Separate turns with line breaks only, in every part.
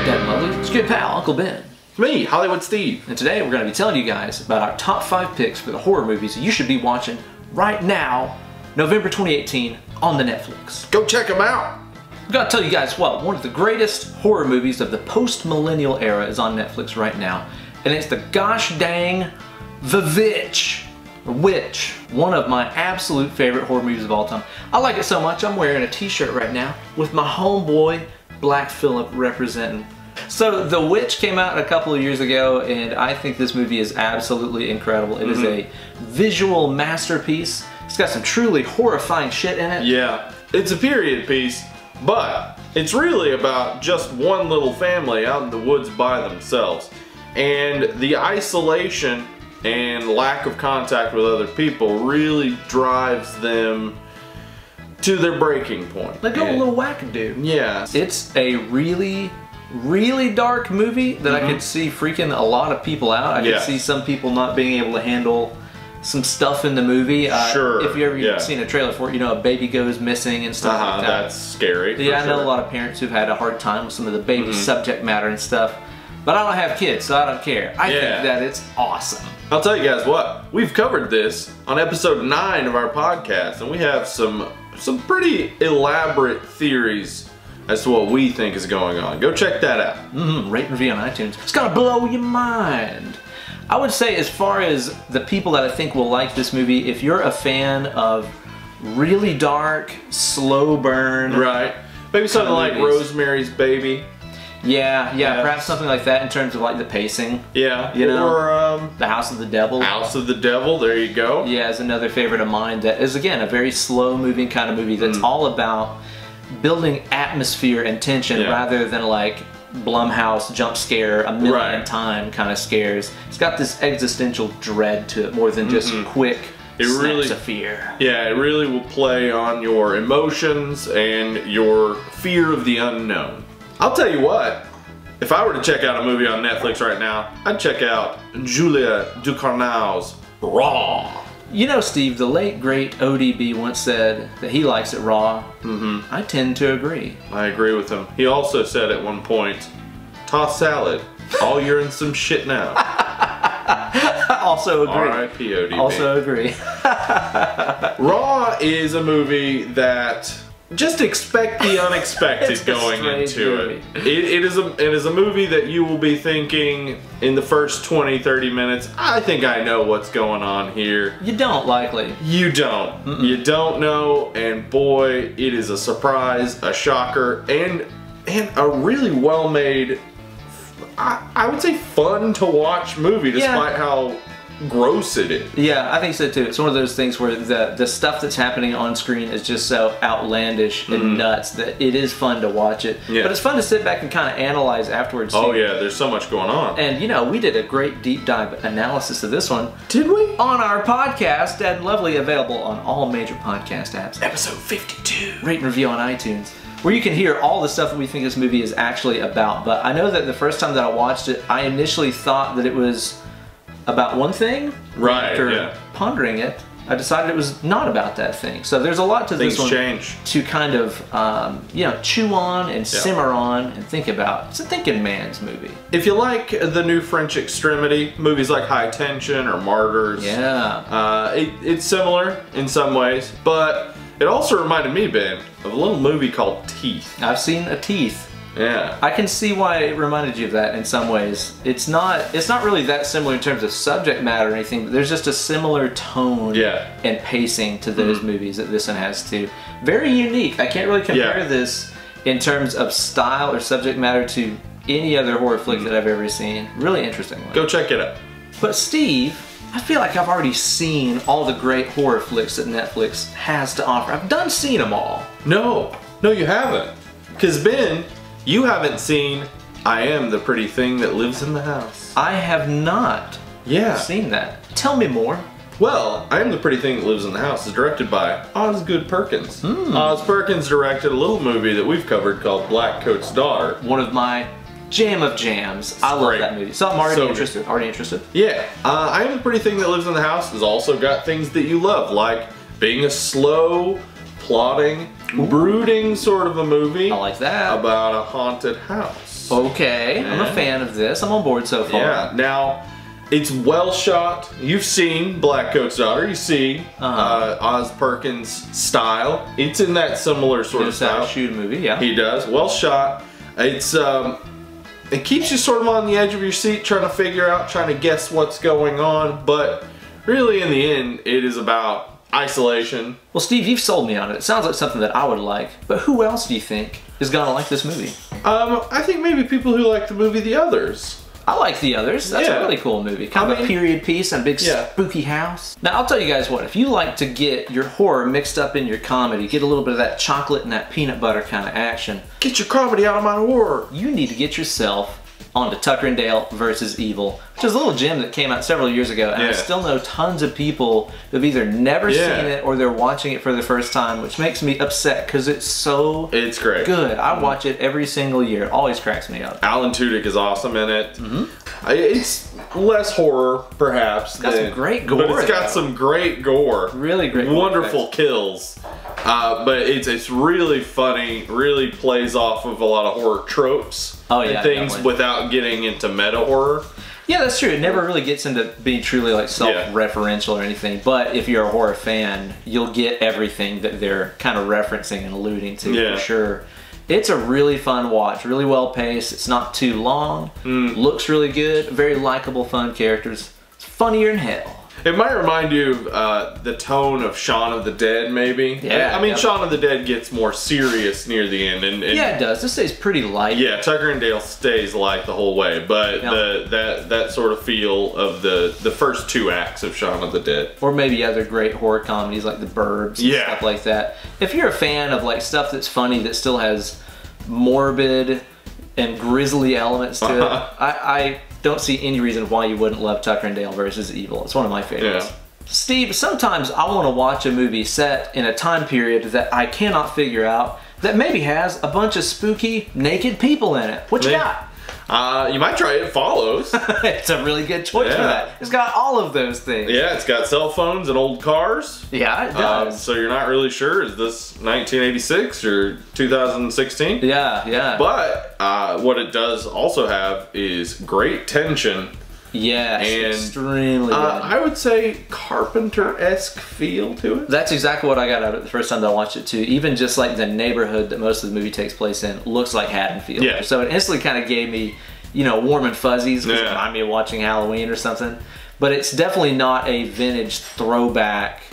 up, Dad and Lovely? It's your good pal, Uncle Ben.
It's me, Hollywood Steve.
And today we're going to be telling you guys about our top 5 picks for the horror movies that you should be watching right now, November 2018, on the Netflix.
Go check them out.
I've got to tell you guys what, one of the greatest horror movies of the post-millennial era is on Netflix right now. And it's the gosh dang The Witch. Witch, one of my absolute favorite horror movies of all time. I like it so much I'm wearing a t-shirt right now with my homeboy Black Phillip representing. So The Witch came out a couple of years ago and I think this movie is absolutely incredible. It is a visual masterpiece. It's got some truly horrifying shit in it.
Yeah, it's a period piece, but it's really about just one little family out in the woods by themselves. And the isolation and lack of contact with other people really drives them to their breaking point.
They go a little wackadoo.
Yeah.
It's a really dark movie that I could see freaking a lot of people out. I could see some people not being able to handle some stuff in the movie.
Sure.
If you ever seen a trailer for it, you know, a baby goes missing and stuff like that.
That's scary.
Yeah, I know a lot of parents who've had a hard time with some of the baby subject matter and stuff. But I don't have kids, so I don't care. I think that it's awesome.
I'll tell you guys what, we've covered this on episode 9 of our podcast, and we have some pretty elaborate theories as to what we think is going on. Go check that out.
Rate and review on iTunes. It's gonna blow your mind. I would say, as far as the people that I think will like this movie, if you're a fan of really dark, slow burn,
right? Maybe something like Rosemary's Baby.
Yeah, perhaps something like that in terms of like the pacing.
Yeah,
you know,
or
The House of the Devil.
House of the Devil, there you go.
Yeah, is another favorite of mine that is, again, a very slow-moving kind of movie that's all about building atmosphere and tension rather than like Blumhouse jump scare a million time kind of scares. It's got this existential dread to it more than just quick snaps of fear.
Yeah, it really will play on your emotions and your fear of the unknown. I'll tell you what, if I were to check out a movie on Netflix right now, I'd check out Julia Ducournau's Raw.
You know, Steve, the late great ODB once said that he likes it raw. I tend to agree.
I agree with him. He also said at one point, toss salad, all you're in some shit now.
Also agree.
R.I.P. ODB.
Also agree.
Raw is a movie that just expect the unexpected going into it. It is a movie that you will be thinking in the first 20-30 minutes, I think I know what's going on here.
You don't, likely.
You don't. You don't know, and boy, it is a surprise, a shocker, and a really well-made, I would say fun to watch movie, despite how gross it is.
Yeah, I think so too. It's one of those things where the stuff that's happening on screen is just so outlandish and nuts that it is fun to watch it. But it's fun to sit back and kind of analyze afterwards too.
Oh yeah, there's so much going on.
And you know, we did a great deep dive analysis of this one.
Did we?
On our podcast, Dad and Lovely, available on all major podcast apps.
Episode 52.
Rate and review on iTunes, where you can hear all the stuff that we think this movie is actually about. But I know that the first time that I watched it, I initially thought that it was about one thing.
Right,
after pondering it, I decided it was not about that thing. So there's a lot to this one to kind of, you know, chew on and simmer on and think about. It's a thinking man's movie.
If you like the new French Extremity, movies like High Tension or Martyrs, it's similar in some ways, but it also reminded me, Ben, of a little movie called Teeth.
I've seen a Teeth.
Yeah.
I can see why it reminded you of that in some ways. It's not really that similar in terms of subject matter or anything, but there's just a similar tone and pacing to those movies that this one has too. Very unique. I can't really compare this in terms of style or subject matter to any other horror flick that I've ever seen. Really interesting one.
Go check it out.
But Steve, I feel like I've already seen all the great horror flicks that Netflix has to offer. I've seen them all.
No, you haven't. Because Ben, you haven't seen I Am the Pretty Thing That Lives in the House.
I have not seen that. Tell me more.
Well, I Am the Pretty Thing That Lives in the House is directed by Osgood Perkins. Oz Perkins directed a little movie that we've covered called Blackcoat's Daughter.
One of my jam of jams. I love that movie. So I'm already interested.
Yeah. I Am the Pretty Thing That Lives in the House has also got things that you love, like being a slow, plodding, brooding sort of a movie.
I like that.
About a haunted house.
Okay, I'm a fan of this. I'm on board so far.
Yeah. Now, it's well shot. You've seen Black Coat's Daughter. You see Oz Perkins' style. It's in that similar sort of style.
Shoot a movie, yeah.
He does. Well shot. It's it keeps you sort of on the edge of your seat, trying to guess what's going on. But really, in the end, it is about isolation.
Well, Steve, you've sold me on it. It sounds like something that I would like. But who else do you think is gonna like this movie?
I think maybe people who like the movie The Others.
I like The Others. That's a really cool movie. Kind of a period piece and a big spooky house. Now, I'll tell you guys what. If you like to get your horror mixed up in your comedy, get a little bit of that chocolate and that peanut butter kind of action.
Get your comedy out of my horror.
You need to get yourself onto Tucker and Dale versus Evil, which is a little gem that came out several years ago, and I still know tons of people who've either never seen it or they're watching it for the first time, which makes me upset because it's
great.
Good. I watch it every single year. It always cracks me up.
Alan Tudyk is awesome in it. It's less horror, perhaps.
It's got some great gore.
But it's got some great gore.
Really great.
Wonderful kills. But it's really funny. Really plays off of a lot of horror tropes. And things without getting into meta horror.
Yeah, that's true. It never really gets into being truly like self-referential or anything. But if you're a horror fan, you'll get everything that they're kind of referencing and alluding to for sure. It's a really fun watch, really well paced. It's not too long. Looks really good. Very likable, fun characters. It's funnier than hell.
It might remind you of the tone of Shaun of the Dead, maybe.
Yeah.
I mean, Shaun of the Dead gets more serious near the end, and
yeah, it does. This stays pretty light.
Yeah, Tucker and Dale stays light the whole way, but that sort of feel of the first two acts of Shaun of the Dead,
or maybe other great horror comedies like The Burbs, and stuff like that. If you're a fan of like stuff that's funny that still has morbid and grisly elements to it, I don't see any reason why you wouldn't love Tucker and Dale versus Evil. It's one of my favorites. Steve, sometimes I want to watch a movie set in a time period that I cannot figure out that maybe has a bunch of spooky naked people in it. What you got?
You might try It Follows.
It's a really good choice for that. It's got all of those things.
Yeah, it's got cell phones and old cars.
Yeah, it does.
So you're not really sure, is this 1986 or 2016?
Yeah, yeah.
But what it does also have is great tension.
Yes, and extremely good.
I would say Carpenter-esque feel to it.
That's exactly what I got out of it the first time that I watched it too. Even just like the neighborhood that most of the movie takes place in looks like Haddonfield.
Yeah.
So it instantly kind of gave me, you know, warm and fuzzies. It reminded me of watching Halloween or something. But it's definitely not a vintage throwback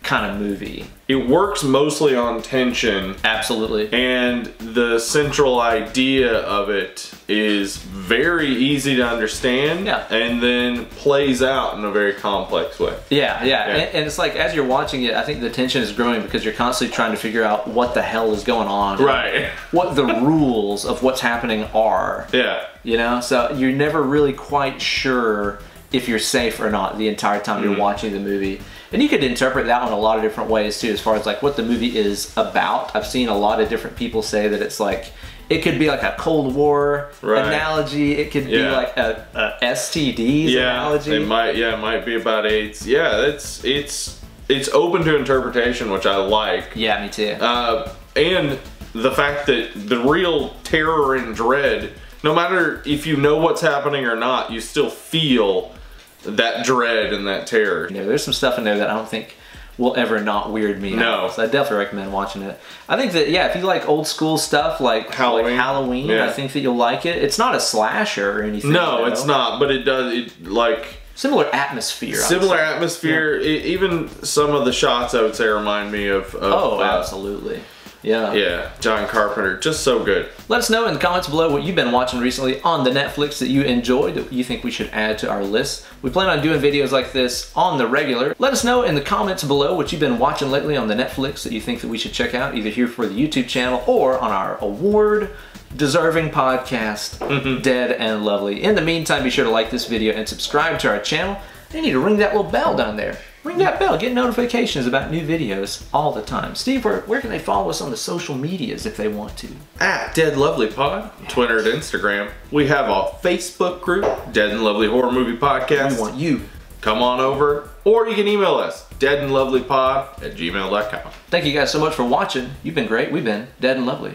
kind of movie.
It works mostly on tension.
Absolutely.
And the central idea of it is very easy to understand and then plays out in a very complex way.
Yeah. And it's like as you're watching it, I think the tension is growing because you're constantly trying to figure out what the hell is going on.
Right.
What the rules of what's happening are.
Yeah.
You know, so you're never really quite sure if you're safe or not the entire time you're watching the movie. And you could interpret that one a lot of different ways too, as far as like what the movie is about. I've seen a lot of different people say that it's like, it could be like a Cold War analogy. It could be like a STDs analogy.
It might be about AIDS. Yeah, it's open to interpretation, which I like.
Yeah, me too.
And the fact that the real terror and dread, no matter if you know what's happening or not, you still feel that dread and that terror.
Yeah, there's some stuff in there that I don't think will ever not weird me out. So I definitely recommend watching it. I think that, if you like old school stuff like Halloween, I think that you'll like it. It's not a slasher or anything.
No, it's not, but it does,
similar atmosphere.
Similar atmosphere. Even some of the shots I would say remind me of
absolutely. Yeah,
John Carpenter, just so good.
Let us know in the comments below what you've been watching recently on the Netflix that you enjoyed, that you think we should add to our list. We plan on doing videos like this on the regular. Let us know in the comments below what you've been watching lately on the Netflix that you think that we should check out, either here for the YouTube channel or on our award-deserving podcast, Dead and Lovely. In the meantime, be sure to like this video and subscribe to our channel. And you need to ring that little bell down there. Ring that bell, get notifications about new videos all the time. Steve, where can they follow us on the social medias if they want to?
At Dead Lovely Pod, Twitter and Instagram. We have a Facebook group, Dead and Lovely Horror Movie Podcast.
We want you.
come on over, or you can email us, deadandlovelypod@gmail.com.
Thank you guys so much for watching. You've been great. We've been Dead and Lovely.